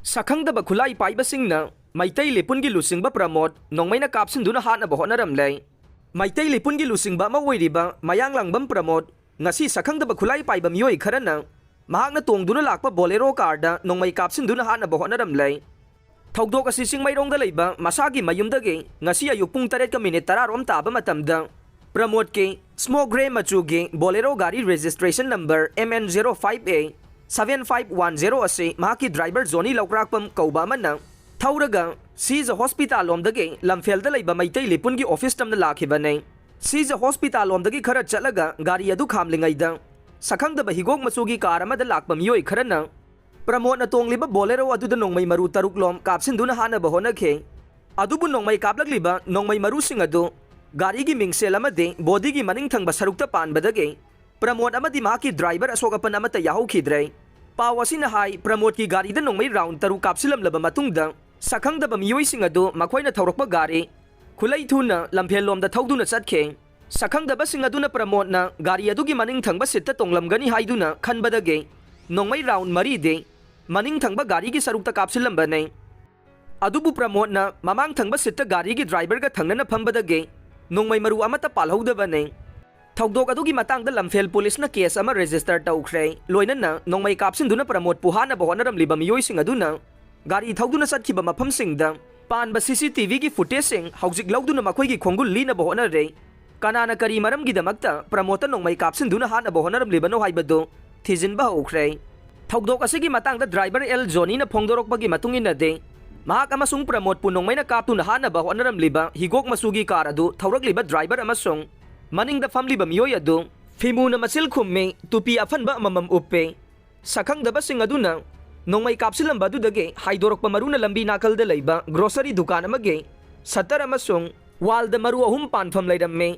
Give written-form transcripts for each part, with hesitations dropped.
ꯁꯛꯈꯪꯗꯕ ꯈꯨꯠꯂꯥꯏ ꯄꯥꯏꯕꯁꯤꯡꯅ ꯃꯩꯇꯩ ꯂꯤꯄꯨꯟꯒꯤ ꯂꯨꯆꯤꯡꯕ ꯄ꯭ꯔꯃꯣꯗ ꯅꯣꯡꯃꯩꯅ ꯀꯥꯞꯁꯤꯟꯗꯨꯅ ꯍꯥꯠꯅꯕ ꯍꯣꯠꯅꯔꯝꯂꯦ꯫ ꯃꯩꯇꯩ ꯂꯤꯄꯨꯟꯒꯤ ꯂꯨꯆꯤꯡꯕ ꯑꯃ ꯑꯣꯏꯔꯤꯕ ꯃꯌꯥꯡꯂꯥꯡꯕꯝ ꯄ꯭ꯔꯃꯣꯗ ꯉꯁꯤ ꯁꯛꯈꯪꯗꯕ ꯈꯨꯠꯂꯥꯏ ꯄꯥꯏꯕ ꯃꯤꯑꯣꯏ ꯈꯔꯅ ꯃꯍꯥꯛꯅ ꯇꯣꯡꯗꯨꯅ ꯂꯥꯛꯄ ꯕꯣꯂꯦꯔꯣ ꯀꯥꯔꯗ ꯅꯣꯡꯃꯩ ꯀꯥꯞꯁꯤꯟꯗꯨꯅ ꯍꯥꯠꯅꯕ ꯍꯣꯠꯅꯔꯝꯂꯦ꯫ ꯊꯧꯗꯣꯛ ꯑꯁꯤ ꯆꯤꯡꯃꯩꯔꯣꯡꯗ ꯂꯩꯕ ꯃꯁꯥꯒꯤ ꯃꯌꯨꯝꯗꯒꯤ ꯉꯁꯤ ꯑꯌꯨꯛ ꯄꯨꯡ 7:10 ꯔꯣꯝ ꯇꯥꯕ ꯃꯇꯝꯗ ꯄ꯭ꯔꯃꯣꯗꯀꯤ ꯁ꯭ꯃꯣꯛ ꯒ꯭ꯔꯦ ꯃꯆꯨꯒꯤ ꯕꯣꯂꯦꯔꯣ ꯒꯥꯔꯤ ꯔꯦꯖꯤꯁꯇ꯭ꯔꯦꯁꯟ ꯅꯝꯕꯔ MN05A 7510 ꯑꯁꯤ ꯃꯍꯥꯛꯀꯤ ꯗ꯭ꯔꯥꯏꯚꯔ ꯖꯣꯅꯤ ꯂꯧꯀ꯭ꯔꯥꯛꯄꯝ ꯀꯧꯕ ꯑꯃꯅ ꯊꯧꯔꯒ ꯁꯤꯖ ꯍꯣꯁꯄꯤꯇꯥꯜ ꯂꯣꯝꯗꯒꯤ ꯂꯝꯐꯦꯜꯗ ꯂꯩꯕ ꯃꯩꯇꯩ ꯂꯤꯄꯨꯟꯒꯤ ꯑꯣꯐꯤꯁ ꯇꯝꯅ ꯂꯥꯛꯈꯤꯕꯅꯤ꯫ ꯁꯤꯖ ꯍꯣꯁꯄꯤꯇꯥꯜ ꯂꯣꯝꯗꯒꯤ ꯈꯔ ꯆꯠꯂꯒ ꯒꯥꯔꯤ ꯑꯗꯨ ꯈꯥꯝꯂꯤꯉꯩꯗ ꯁꯛꯈꯪꯗꯕ ꯍꯤꯒꯣꯛ ꯃꯆꯨꯒꯤ ꯀꯥꯔ ꯑꯃꯗ ꯂꯥꯛꯄ ꯃꯤꯑꯣꯏ ꯈꯔꯅ ꯄ꯭ꯔꯃꯣꯗꯅ ꯇꯣꯡꯂꯤꯕ ꯕꯣꯂꯦꯔꯣ ꯑꯗꯨꯗ ꯅꯣꯡꯃꯩ ꯃꯔꯨ 6 ꯂꯣꯝ ꯀꯥꯞꯁꯤꯟꯗꯨꯅ ꯍꯥꯠꯅꯕ ꯍꯣꯠꯅꯈꯤ꯫ ꯑꯗꯨꯕꯨ ꯅꯣꯡꯃꯩ ꯀꯥꯞꯂꯛꯂꯤꯕ ꯅꯣꯡꯃꯩ ꯃꯔꯨꯁꯤꯡ ꯑꯗꯨ ꯒꯥꯔꯤꯒꯤ ꯃꯤꯡꯁꯦꯜ ꯑꯃꯗꯤ ꯕꯣꯗꯤꯒꯤ ꯃꯅꯤꯡ ꯊꯪꯕ ꯁꯔꯨꯛꯇ ꯄꯥꯟꯕꯗꯒꯤ ꯄ꯭ꯔꯃꯣꯗ ꯑꯃꯗꯤ ꯃꯍꯥꯛꯀꯤ ꯗ꯭ꯔꯥꯏꯚꯔ ꯑꯁꯣꯛ ꯑꯄꯟ ꯑꯃꯠꯇ ꯌꯥꯍꯧꯈꯤꯗ꯭ꯔꯦ꯫ ꯄꯥꯎ ꯑꯁꯤꯅ ꯍꯥꯏ ꯄ꯭ꯔꯃꯣꯗꯀꯤ ꯒꯥꯔꯤꯗ ꯅꯣꯡꯃꯩ ꯔꯥꯎꯟ 6 ꯀꯥꯞꯁꯤꯜꯂꯝꯂꯕ ꯃꯇꯨꯡꯗ ꯁꯛꯈꯪꯗꯕ ꯃꯤꯑꯣꯏꯁꯤꯡ ꯑꯗꯨ ꯃꯈꯣꯏꯅ ꯊꯧꯔꯛꯄ ꯒꯥꯔꯤ ꯈꯨꯂꯩ ꯊꯨꯅ ꯂꯝꯐꯦꯜ ꯂꯣꯝꯗ ꯊꯧꯗꯨꯅ ꯆꯠꯈꯤ꯫ ꯁꯛꯈꯪꯗꯕꯁꯤꯡ ꯑꯗꯨꯅ ꯄ꯭ꯔꯃꯣꯗꯅ ꯒꯥꯔꯤ ꯑꯗꯨꯒꯤ ꯃꯅꯤꯡ ꯊꯪꯕ ꯁꯤꯠꯇ ꯇꯣꯡꯂꯝꯒꯅꯤ ꯍꯥꯏꯗꯨꯅ ꯈꯟꯕꯗꯒꯤ ꯅꯣꯡꯃꯩ ꯔꯥꯎꯟ 4ꯗꯤ ꯃꯅꯤꯡ ꯊꯪꯕ ꯒꯥꯔꯤꯒꯤ ꯁꯔꯨꯛꯇ ꯀꯥꯞꯁꯤꯜꯂꯝꯕꯅꯤ꯫ ꯑꯗꯨꯕꯨ ꯄ꯭ꯔꯃꯣꯗꯅ ꯃꯃꯥꯡ ꯊꯪꯕ ꯁꯤꯠꯇ ꯒꯥꯔꯤꯒꯤ ꯗ꯭ꯔꯥꯏꯚꯔꯒ ꯊꯪꯅꯅ ꯐꯝꯕꯗꯒꯤ ꯅꯣꯡꯃꯩ ꯃꯔꯨ ꯑꯃꯠꯇ ꯄꯥꯜꯍꯧꯗꯕꯅꯤ꯫ ꯊꯧꯗꯣꯛ ꯑꯗꯨꯒꯤ ꯃꯇꯥꯡꯗ ꯂꯝꯐꯦꯜ ꯄꯨꯂꯤꯁꯅ ꯀꯦꯁ ꯑꯃ ꯔꯦꯖꯤꯁꯇꯔ ꯇꯧꯈ꯭ꯔꯦ꯫ ꯂꯣꯏꯅꯅ ꯅꯣꯡꯃꯩ ꯀꯥꯞꯁꯤꯟꯗꯨꯅ ꯄ꯭ꯔꯃꯣꯗꯄꯨ ꯍꯥꯠꯅꯕ ꯍꯣꯠꯅꯔꯝꯂꯤꯕ ꯃꯤꯑꯣꯏꯁꯤꯡ ꯑꯗꯨꯅ ꯒꯥꯔꯤ ꯊꯧꯗꯨꯅ ꯆꯠꯈꯤꯕ ꯃꯐꯝꯁꯤꯡꯗ ꯄꯥꯟꯕ CCTVꯒꯤ ꯐꯨꯇꯦꯖꯁꯤꯡ ꯍꯧꯖꯤꯛ ꯂꯧꯗꯨꯅ ꯃꯈꯣꯏꯒꯤ ꯈꯣꯡꯒꯨꯜ ꯂꯤꯅꯕ ꯍꯣꯠꯅꯔꯦ꯫ ꯀꯅꯥꯅ ꯀꯔꯤ ꯃꯔꯝꯒꯤꯗꯃꯛꯇ ꯄ꯭ꯔꯃꯣꯗꯇ ꯅꯣꯡꯃꯩ ꯀꯥꯞꯁꯤꯟꯗꯨꯅ ꯍꯥꯠꯅꯕ ꯍꯣꯠꯅꯔꯝꯂꯤꯕꯅꯣ ꯍꯥꯏꯕꯗꯨ ꯊꯤꯖꯤꯟꯕ ꯍꯧꯈ꯭ꯔꯦ꯫ ꯊꯧꯗꯣꯛ ꯑꯁꯤꯒꯤ ꯃꯇꯥꯡꯗ ꯗ꯭ꯔꯥꯏꯚꯔ L ꯖꯣꯅꯤꯅ ꯐꯣꯡꯗꯣꯔꯛꯄꯒꯤ ꯃꯇꯨꯡ ꯏꯟꯅꯗꯤ ꯃꯍꯥꯛ ꯑꯃꯁꯨꯡ ꯄ꯭ꯔꯃꯣꯗꯄꯨ ꯅꯣꯡꯃꯩꯅ ꯀꯥꯞꯇꯨꯅ ꯍꯥꯠꯅꯕ ꯍꯣꯠꯅꯔꯝꯂꯤꯕ ꯍꯤꯒꯣꯛ ꯃꯆꯨꯒꯤ ꯀꯥꯔ ꯑꯗꯨ ꯊꯧꯔꯛꯂꯤꯕ ꯗ꯭ꯔꯥꯏꯚꯔ ꯑꯃꯁꯨꯡ ꯃꯅꯤꯡꯗ ꯐꯝꯂꯤꯕ ꯃꯤꯑꯣꯏ ꯑꯗꯨ ꯐꯤꯃꯨꯅ ꯃꯆꯤꯜ ꯈꯨꯝꯃꯤ, ꯇꯨꯄꯤ ꯑꯐꯟꯕ ꯑꯃꯃꯝ ꯎꯞꯄꯤ꯫ ꯁꯛꯈꯪꯗꯕꯁꯤꯡ ꯑꯗꯨꯅ ꯅꯣꯡꯃꯩ ꯀꯥꯞꯁꯤꯜꯂꯝꯕ ꯑꯗꯨꯗꯒꯤ ꯍꯥꯏꯗꯣꯔꯛꯄ ꯃꯔꯨꯅ ꯂꯝꯕꯤ ꯅꯥꯀꯜꯗ ꯂꯩꯕ ꯒ꯭ꯔꯣꯁꯔꯤ ꯗꯨꯀꯥꯟ ꯑꯃꯒꯤ ꯁꯠꯇꯔ ꯑꯃꯁꯨꯡ ꯋꯥꯜꯗ ꯃꯔꯨ 3 ꯄꯥꯟꯐꯝ ꯂꯩꯔꯝꯃꯤ꯫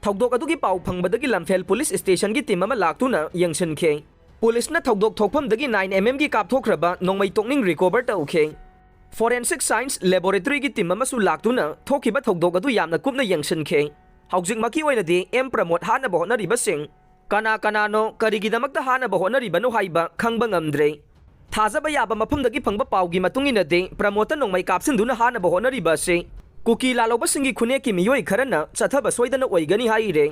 ꯊꯧꯗꯣꯛ ꯑꯗꯨꯒꯤ ꯄꯥꯎ ꯐꯪꯕꯗꯒꯤ ꯂꯝꯐꯦꯜ ꯄꯨꯂꯤꯁ ꯁ꯭ꯇꯦꯁꯟꯒꯤ ꯇꯤꯝ ꯑꯃ ꯂꯥꯛꯇꯨꯅ ꯌꯦꯡꯁꯤꯟꯈꯤ꯫ ꯄꯨꯂꯤꯁꯅ ꯊꯧꯗꯣꯛ ꯊꯣꯛꯐꯝꯗꯒꯤ 9mm ꯀꯥꯞꯊꯣꯛꯈ꯭ꯔꯕ ꯅꯣꯡꯃꯩ ꯇꯣꯛꯅꯤꯡ ꯔꯤꯀꯣꯚꯔ ꯇꯧꯈꯤ꯫ ꯐꯣꯔꯦꯟꯁꯤꯛ ꯁꯥꯏꯟꯁ ꯂꯦꯕꯣꯔꯦꯇꯔꯤꯒꯤ ꯇꯤꯝ ꯑꯃꯁꯨ ꯂꯥꯛꯇꯨꯅ ꯊꯣꯛꯈꯤꯕ ꯊꯧꯗꯣꯛ ꯑꯗꯨ ꯌꯥꯝꯅ ꯀꯨꯞꯅ ꯌꯦꯡꯁꯤꯟꯈꯤ꯫ ꯍꯧꯖꯤꯛꯃꯛꯀꯤ ꯑꯣꯏꯅꯗꯤ ꯄ꯭ꯔꯃꯣꯗ ꯍꯥꯠꯅꯕ ꯍꯣꯠꯅꯔꯤꯕꯁꯤꯡ ꯀꯅꯥꯅꯣ ꯀꯔꯤꯒꯤꯗꯃꯛꯇ ꯍꯥꯠꯅꯕ ꯍꯣꯠꯅꯔꯤꯕꯅꯣ ꯍꯥꯏꯕ ꯈꯪꯕ ꯉꯝꯗ꯭ꯔꯦ꯫ ꯊꯥꯖꯕ ꯌꯥꯕ ꯃꯐꯝꯗꯒꯤ ꯐꯪꯕ ꯄꯥꯎꯒꯤ ꯃꯇꯨꯡ ꯏꯟꯅꯗꯤ ꯄ꯭ꯔꯃꯣꯗꯇ ꯅꯣꯡꯃꯩ ꯀꯥꯞꯁꯤꯟꯗꯨꯅ ꯍꯥꯠꯅꯕ ꯍꯣꯠꯅꯔꯤꯕ ꯑꯁꯤ ꯀꯨꯀꯤ ꯂꯥꯂꯧꯕꯁꯤꯡꯒꯤ ꯈꯨꯟꯅꯦꯛꯀꯤ ꯃꯤꯑꯣꯏ ꯈꯔꯅ ꯆꯠꯊꯕ ꯁꯣꯏꯗꯅ ꯑꯣꯏꯒꯅꯤ ꯍꯥꯏꯔꯦ꯫